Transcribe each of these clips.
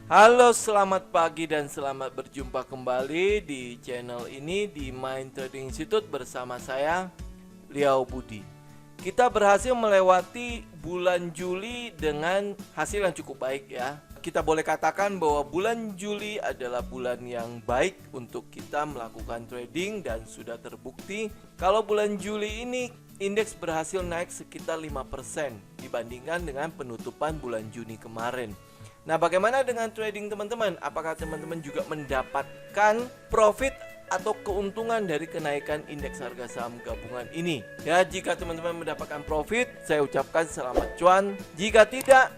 Halo, selamat pagi dan selamat berjumpa kembali di channel ini di Mind Trading Institute bersama saya, Liao Budi. Kita berhasil melewati bulan Juli dengan hasil yang cukup baik ya. Kita boleh katakan bahwa bulan Juli adalah bulan yang baik untuk kita melakukan trading dan sudah terbukti kalau bulan Juli ini indeks berhasil naik sekitar 5% dibandingkan dengan penutupan bulan Juni kemarin. Nah, bagaimana dengan trading teman-teman? Apakah teman-teman juga mendapatkan profit atau keuntungan dari kenaikan indeks harga saham gabungan ini? Ya, jika teman-teman mendapatkan profit, saya ucapkan selamat cuan. Jika tidak,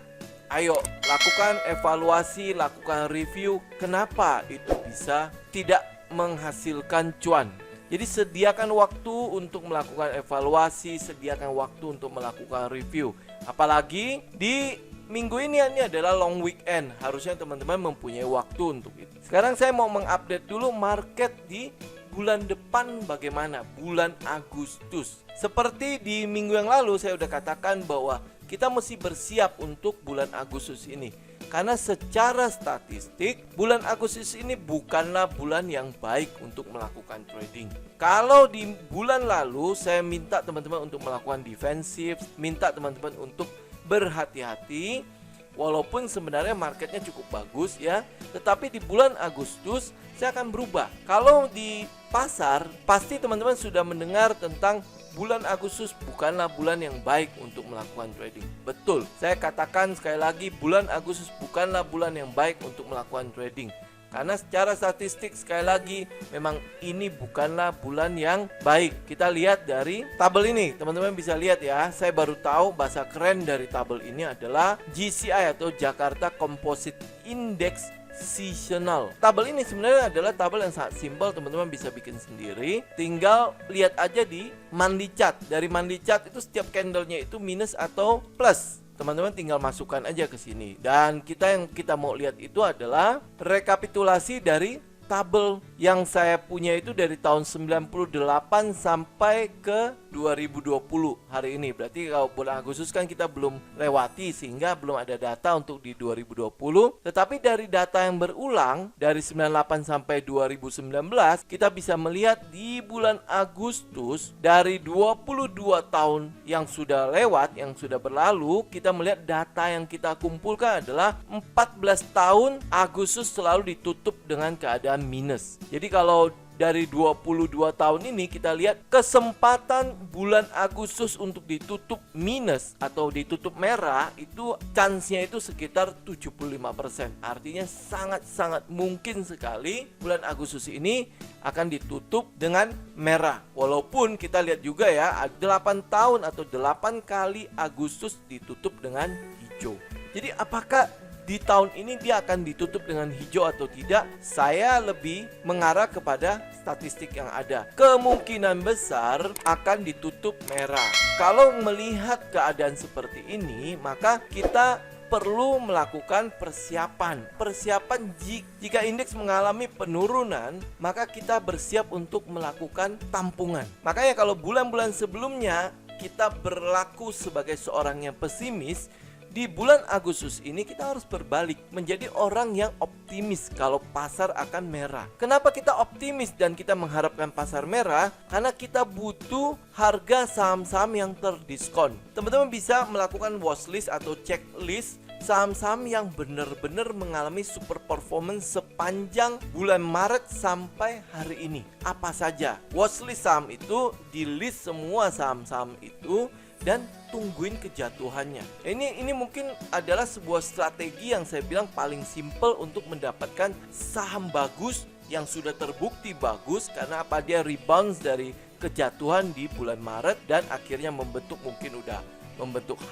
ayo lakukan evaluasi, lakukan review. Kenapa itu bisa tidak menghasilkan cuan? Jadi sediakan waktu untuk melakukan evaluasi, sediakan waktu untuk melakukan review. Apalagi di minggu ini adalah long weekend. Harusnya teman-teman mempunyai waktu untuk itu. Sekarang saya mau mengupdate dulu market di bulan depan bagaimana, bulan Agustus. Seperti di minggu yang lalu saya udah katakan bahwa kita mesti bersiap untuk bulan Agustus ini. Karena secara statistik bulan Agustus ini bukanlah bulan yang baik untuk melakukan trading. Kalau di bulan lalu saya minta teman-teman untuk melakukan defensif, minta teman-teman untuk berhati-hati, walaupun sebenarnya marketnya cukup bagus ya, tetapi di bulan Agustus saya akan berubah. Kalau di pasar pasti teman-teman sudah mendengar tentang bulan Agustus bukanlah bulan yang baik untuk melakukan trading. Betul, saya katakan sekali lagi, bulan Agustus bukanlah bulan yang baik untuk melakukan trading. Karena secara statistik sekali lagi memang ini bukanlah bulan yang baik. Kita lihat dari tabel ini, teman-teman bisa lihat ya. Saya baru tahu bahasa keren dari tabel ini adalah GCI atau Jakarta Composite Index Seasonal. Tabel ini sebenarnya adalah tabel yang sangat simpel, teman-teman bisa bikin sendiri. Tinggal lihat aja di monthly chart. Dari monthly chart itu setiap candlenya itu minus atau plus. Teman-teman tinggal masukkan aja ke sini. Dan yang kita mau lihat itu adalah rekapitulasi dari tabel yang saya punya itu dari tahun 98 sampai ke 2020 hari ini. Berarti kalau bulan Agustus kan kita belum lewati sehingga belum ada data untuk di 2020. Tetapi dari data yang berulang dari 98 sampai 2019 kita bisa melihat di bulan Agustus dari 22 tahun yang sudah lewat, yang sudah berlalu, kita melihat data yang kita kumpulkan adalah 14 tahun Agustus selalu ditutup dengan keadaan minus. Jadi kalau dari 22 tahun ini kita lihat kesempatan bulan Agustus untuk ditutup minus atau ditutup merah itu chance-nya itu sekitar 75%. Artinya sangat-sangat mungkin sekali bulan Agustus ini akan ditutup dengan merah. Walaupun kita lihat juga ya 8 tahun atau 8 kali Agustus ditutup dengan hijau. Jadi apakah di tahun ini dia akan ditutup dengan hijau atau tidak? Saya lebih mengarah kepada statistik yang ada. Kemungkinan besar akan ditutup merah. Kalau melihat keadaan seperti ini, maka kita perlu melakukan persiapan jika indeks mengalami penurunan, maka kita bersiap untuk melakukan tampungan. Makanya kalau bulan-bulan sebelumnya kita berlaku sebagai seorang yang pesimis, di bulan Agustus ini kita harus berbalik menjadi orang yang optimis kalau pasar akan merah. Kenapa kita optimis dan kita mengharapkan pasar merah? Karena kita butuh harga saham-saham yang terdiskon. Teman-teman bisa melakukan watchlist atau checklist saham-saham yang benar-benar mengalami super performance sepanjang bulan Maret sampai hari ini. Apa saja? Watchlist saham itu, di list semua saham-saham itu dan tungguin kejatuhannya. Ini mungkin adalah sebuah strategi yang saya bilang paling simple untuk mendapatkan saham bagus yang sudah terbukti bagus. Karena apa? Dia rebound dari kejatuhan di bulan Maret dan akhirnya membentuk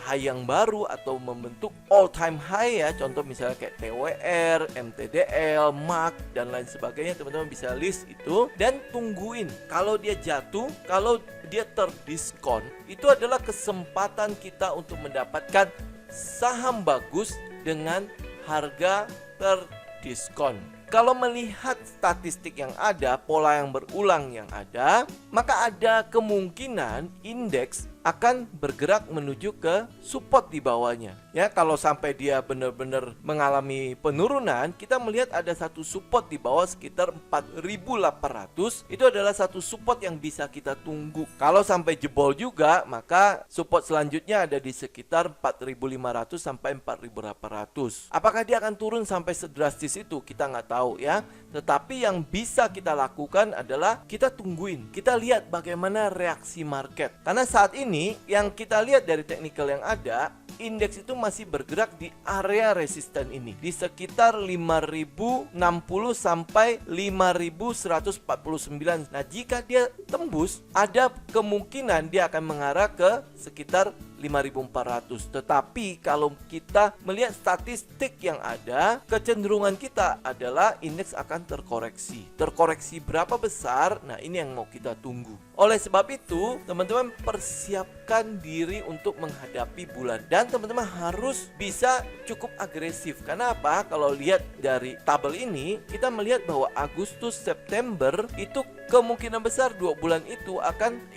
high yang baru atau membentuk all time high ya. Contoh misalnya kayak TWR, MTDL, MAK dan lain sebagainya. Teman-teman bisa list itu dan tungguin. Kalau dia jatuh, kalau dia terdiskon, itu adalah kesempatan kita untuk mendapatkan saham bagus dengan harga terdiskon. kalau melihat statistik yang ada, pola yang berulang yang ada, maka ada kemungkinan indeks akan bergerak menuju ke support di bawahnya. Ya, kalau sampai dia benar-benar mengalami penurunan, kita melihat ada satu support di bawah sekitar 4.800. Itu adalah satu support yang bisa kita tunggu. Kalau sampai jebol juga, maka support selanjutnya ada di sekitar 4.500 sampai 4.800. Apakah dia akan turun sampai sedrastis itu? Kita nggak tahu ya. Tetapi yang bisa kita lakukan adalah kita tungguin. Kita lihat bagaimana reaksi market. Karena saat ini yang kita lihat dari teknikal yang ada, indeks itu masih bergerak di area resisten ini di sekitar 5060 sampai 5149. Nah, jika dia tembus, ada kemungkinan dia akan mengarah ke sekitar 5.400. Tetapi kalau kita melihat statistik yang ada, kecenderungan kita adalah indeks akan terkoreksi. Terkoreksi berapa besar? Nah, ini yang mau kita tunggu. Oleh sebab itu, teman-teman persiapkan diri untuk menghadapi bulan. Dan teman-teman harus bisa cukup agresif. Karena apa? Kalau lihat dari tabel ini, kita melihat bahwa Agustus, September itu kemungkinan besar 2 bulan itu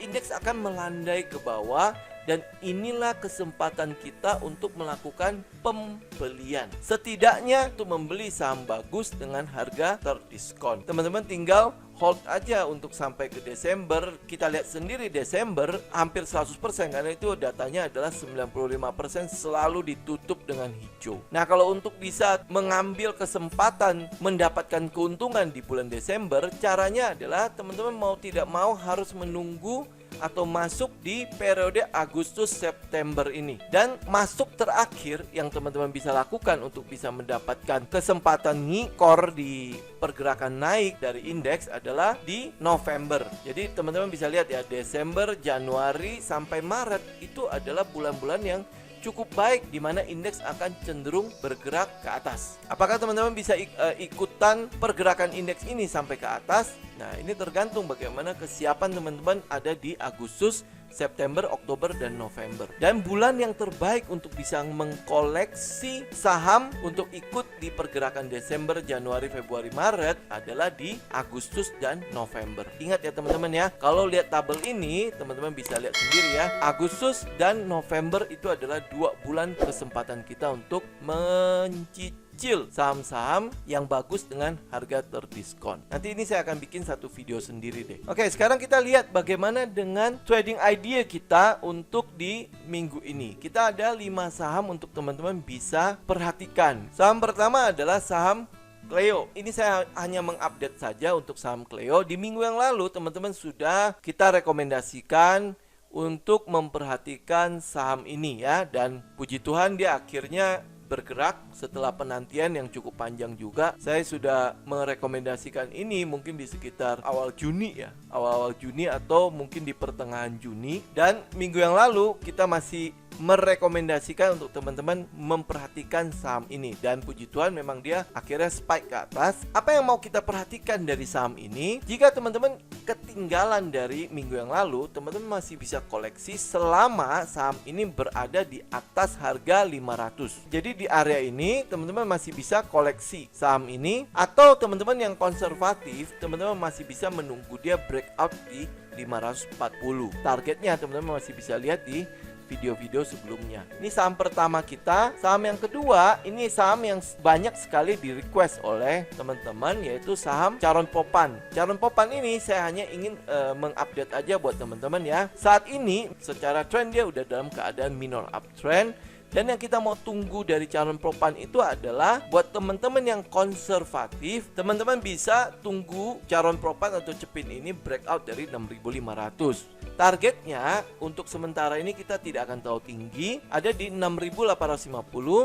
indeks akan melandai ke bawah. Dan inilah kesempatan kita untuk melakukan pembelian. Setidaknya untuk membeli saham bagus dengan harga terdiskon. Teman-teman tinggal hold aja untuk sampai ke Desember. Kita lihat sendiri Desember hampir 100%, karena itu datanya adalah 95% selalu ditutup dengan hijau. Nah, kalau untuk bisa mengambil kesempatan mendapatkan keuntungan di bulan Desember, caranya adalah teman-teman mau tidak mau harus menunggu atau masuk di periode Agustus September ini. Dan masuk terakhir yang teman-teman bisa lakukan untuk bisa mendapatkan kesempatan ngikor di pergerakan naik dari indeks adalah di November. Jadi teman-teman bisa lihat ya, Desember, Januari sampai Maret itu adalah bulan-bulan yang cukup baik di mana indeks akan cenderung bergerak ke atas. Apakah teman-teman bisa ikutan pergerakan indeks ini sampai ke atas? Nah, ini tergantung bagaimana kesiapan teman-teman ada di Agustus, September, Oktober, dan November. Dan bulan yang terbaik untuk bisa mengkoleksi saham untuk ikut di pergerakan Desember, Januari, Februari, Maret adalah di Agustus dan November. Ingat ya teman-teman ya, kalau lihat tabel ini teman-teman bisa lihat sendiri ya, Agustus dan November itu adalah 2 bulan kesempatan kita untuk mencicil saham-saham yang bagus dengan harga terdiskon. Nanti ini saya akan bikin satu video sendiri deh. Oke, sekarang kita lihat bagaimana dengan trading idea kita untuk di minggu ini. Kita ada 5 saham untuk teman-teman bisa perhatikan. Saham pertama adalah saham Cleo. Ini saya hanya mengupdate saja untuk saham Cleo. Di minggu yang lalu teman-teman sudah kita rekomendasikan untuk memperhatikan saham ini ya. Dan puji Tuhan dia akhirnya bergerak setelah penantian yang cukup panjang juga. Saya sudah merekomendasikan ini mungkin di sekitar awal Juni ya, awal-awal Juni atau mungkin di pertengahan Juni. Dan minggu yang lalu kita masih merekomendasikan untuk teman-teman memperhatikan saham ini. Dan puji Tuhan memang dia akhirnya spike ke atas. Apa yang mau kita perhatikan dari saham ini? Jika teman-teman ketinggalan dari minggu yang lalu, teman-teman masih bisa koleksi selama saham ini berada di atas harga 500. Jadi di area ini teman-teman masih bisa koleksi saham ini. Atau teman-teman yang konservatif, teman-teman masih bisa menunggu dia breakout di 540. Targetnya teman-teman masih bisa lihat di video-video sebelumnya. Ini saham pertama kita. Saham yang kedua, ini saham yang banyak sekali di request oleh teman-teman, yaitu saham Charon Popan. Charon Popan ini saya hanya ingin mengupdate aja buat teman-teman ya. Saat ini secara trend dia udah dalam keadaan minor uptrend. Dan yang kita mau tunggu dari Charon Popan itu adalah buat teman-teman yang konservatif, teman-teman bisa tunggu Charon Popan atau Cepin ini breakout dari 6.500. Targetnya untuk sementara ini kita tidak akan terlalu tinggi, ada di 6.850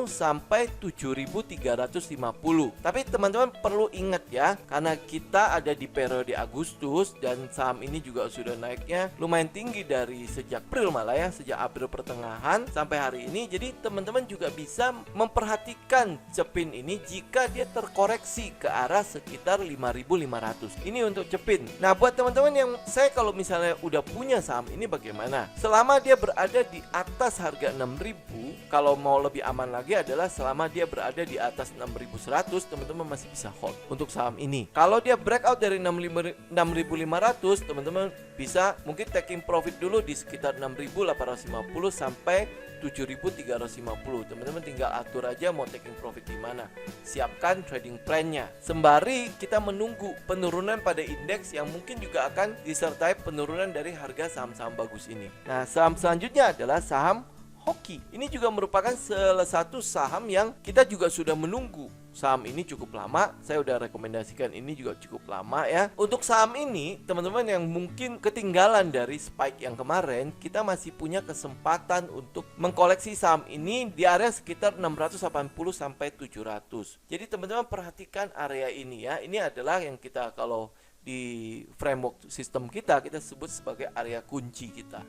sampai 7.350. Tapi teman-teman perlu ingat ya, karena kita ada di periode Agustus dan saham ini juga sudah naiknya lumayan tinggi dari sejak April malah ya, sejak April pertengahan sampai hari ini. Jadi teman-teman juga bisa memperhatikan Cepin ini jika dia terkoreksi ke arah sekitar 5.500. Ini untuk Cepin. Nah, buat teman-teman yang kalau misalnya udah punya saham ini bagaimana? Selama dia berada di atas harga 6.000, kalau mau lebih aman lagi adalah selama dia berada di atas 6.100, teman-teman masih bisa hold untuk saham ini. Kalau dia breakout dari 6.500, teman-teman bisa mungkin taking profit dulu di sekitar 6.850 sampai 7.350. Teman-teman tinggal atur aja mau taking profit di mana. Siapkan trading plan-nya. Sembari kita menunggu penurunan pada indeks yang mungkin juga akan disertai penurunan dari harga saham-saham bagus ini. Nah, saham selanjutnya adalah saham Hoki. Ini juga merupakan salah satu saham yang kita juga sudah menunggu. Saham ini cukup lama, saya udah rekomendasikan ini juga cukup lama ya. Untuk saham ini, teman-teman yang mungkin ketinggalan dari spike yang kemarin, kita masih punya kesempatan untuk mengkoleksi saham ini di area sekitar 680 sampai 700. Jadi teman-teman perhatikan area ini ya. Ini adalah yang kita kalau di framework sistem kita sebut sebagai area kunci kita.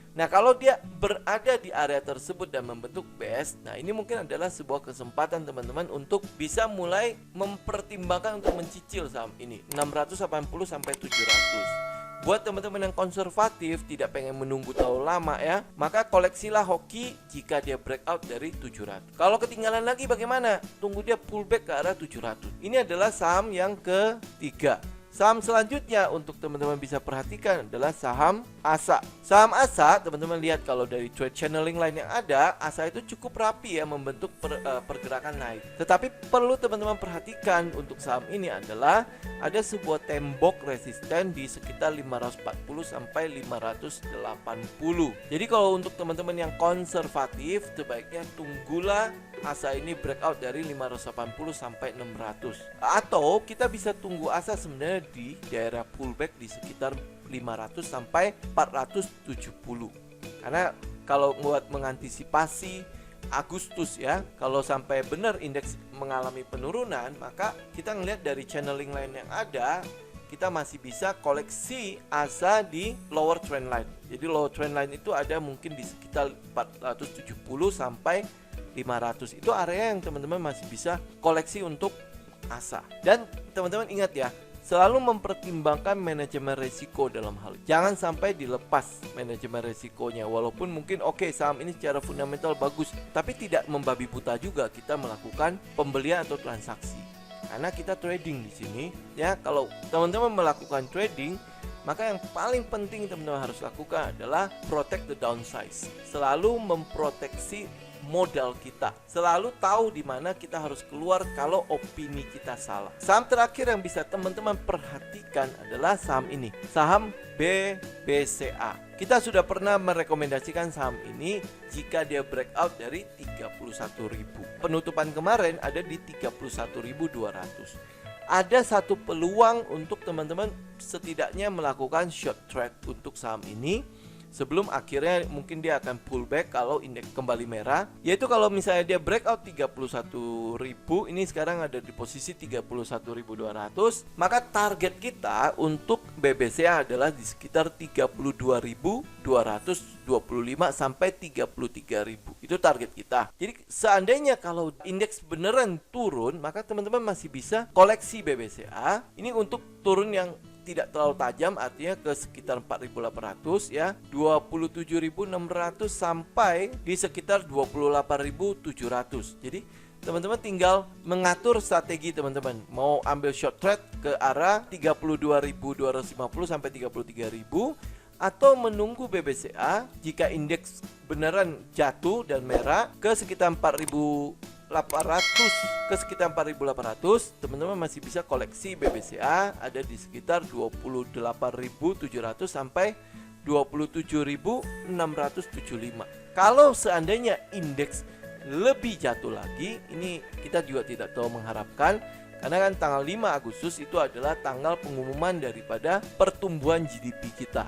Nah, kalau dia berada di area tersebut dan membentuk base, nah ini mungkin adalah sebuah kesempatan teman-teman untuk bisa mulai mempertimbangkan untuk mencicil saham ini 680 sampai 700. Buat teman-teman yang konservatif, tidak pengen menunggu terlalu lama ya, maka koleksilah Hoki jika dia breakout dari 700. Kalau ketinggalan lagi bagaimana? Tunggu dia pullback ke arah 700. Ini adalah saham yang ketiga. Saham selanjutnya untuk teman-teman bisa perhatikan adalah saham ASA. Saham ASA, teman-teman lihat kalau dari trade channeling line yang ada, ASA itu cukup rapi ya membentuk pergerakan naik. Tetapi perlu teman-teman perhatikan untuk saham ini adalah ada sebuah tembok resisten di sekitar 540 sampai 580. Jadi kalau untuk teman-teman yang konservatif, sebaiknya tunggulah ASA ini breakout dari 580 sampai 600. Atau kita bisa tunggu ASA sebenarnya di daerah pullback di sekitar 500 sampai 470. Karena kalau buat mengantisipasi Agustus ya, kalau sampai benar indeks mengalami penurunan, maka kita ngelihat dari channeling line yang ada, kita masih bisa koleksi ASA di lower trend line. Jadi lower trend line itu ada mungkin di sekitar 470 sampai 500. Itu area yang teman-teman masih bisa koleksi untuk ASA. Dan teman-teman ingat ya, selalu mempertimbangkan manajemen risiko dalam hal. Jangan sampai dilepas manajemen risikonya. Walaupun mungkin saham ini secara fundamental bagus, tapi tidak membabi buta juga kita melakukan pembelian atau transaksi. Karena kita trading di sini ya. Kalau teman-teman melakukan trading, maka yang paling penting teman-teman harus lakukan adalah protect the downside. Selalu memproteksi modal kita. Selalu tahu di mana kita harus keluar kalau opini kita salah. Saham terakhir yang bisa teman-teman perhatikan adalah saham ini, saham BBCA. Kita sudah pernah merekomendasikan saham ini jika dia breakout dari 31.000. Penutupan kemarin ada di 31.200. Ada satu peluang untuk teman-teman setidaknya melakukan short trade untuk saham ini sebelum akhirnya mungkin dia akan pullback kalau indeks kembali merah. Yaitu kalau misalnya dia breakout 31.000, ini sekarang ada di posisi 31.200, maka target kita untuk BBCA adalah di sekitar 32.225 sampai 33.000. Itu target kita. Jadi seandainya kalau indeks beneran turun, maka teman-teman masih bisa koleksi BBCA. Ini untuk turun yang tidak terlalu tajam, artinya ke sekitar 4.800 ya, 27.600 sampai di sekitar 28.700. Jadi teman-teman tinggal mengatur strategi teman-teman. Mau ambil short trade ke arah 32.250 sampai 33.000 atau menunggu BBCA jika indeks beneran jatuh dan merah ke sekitar 4.800 ke sekitar 4.800, teman-teman masih bisa koleksi BBCA ada di sekitar 28.700 sampai 27.675. Kalau seandainya indeks lebih jatuh lagi, ini kita juga tidak terlalu mengharapkan karena kan tanggal 5 Agustus itu adalah tanggal pengumuman daripada pertumbuhan GDP kita.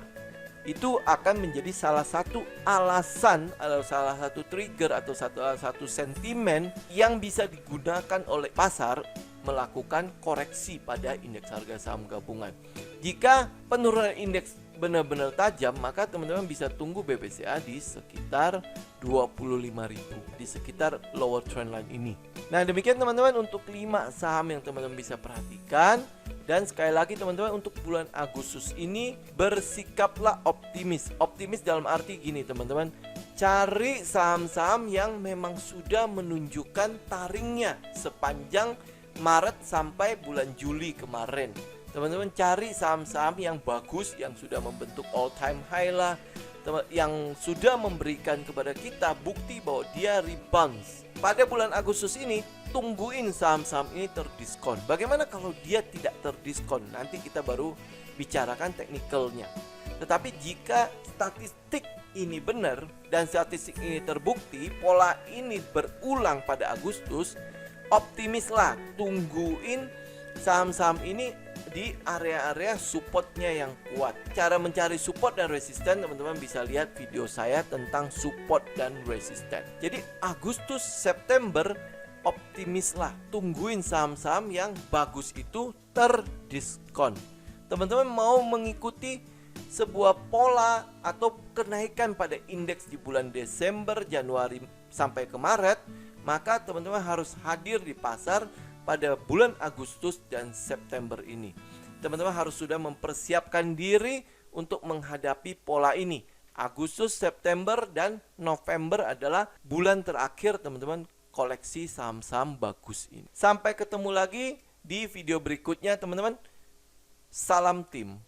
Itu akan menjadi salah satu alasan atau salah satu trigger atau salah satu sentimen yang bisa digunakan oleh pasar melakukan koreksi pada indeks harga saham gabungan. Jika penurunan indeks benar-benar tajam, maka teman-teman bisa tunggu BBCA di sekitar 25.000, di sekitar lower trend line ini. Nah, demikian teman-teman untuk 5 saham yang teman-teman bisa perhatikan. Dan sekali lagi teman-teman, untuk bulan Agustus ini bersikaplah optimis. Optimis dalam arti gini teman-teman, cari saham-saham yang memang sudah menunjukkan taringnya sepanjang Maret sampai bulan Juli kemarin. Teman-teman cari saham-saham yang bagus, yang sudah membentuk all time high lah, yang sudah memberikan kepada kita bukti bahwa dia rebounds. Pada bulan Agustus ini, tungguin saham-saham ini terdiskon. Bagaimana kalau dia tidak terdiskon? Nanti kita baru bicarakan teknikalnya. Tetapi jika statistik ini benar dan statistik ini terbukti, pola ini berulang pada Agustus, optimislah, tungguin saham-saham ini di area-area supportnya yang kuat. Cara mencari support dan resisten, teman-teman bisa lihat video saya tentang support dan resisten. Jadi Agustus, September, optimislah, tungguin saham-saham yang bagus itu terdiskon. Teman-teman mau mengikuti sebuah pola atau kenaikan pada indeks di bulan Desember, Januari sampai ke Maret, maka teman-teman harus hadir di pasar pada bulan Agustus dan September ini. Teman-teman harus sudah mempersiapkan diri untuk menghadapi pola ini. Agustus, September, dan November adalah bulan terakhir teman-teman koleksi saham-saham bagus ini. Sampai ketemu lagi di video berikutnya teman-teman. Salam tim.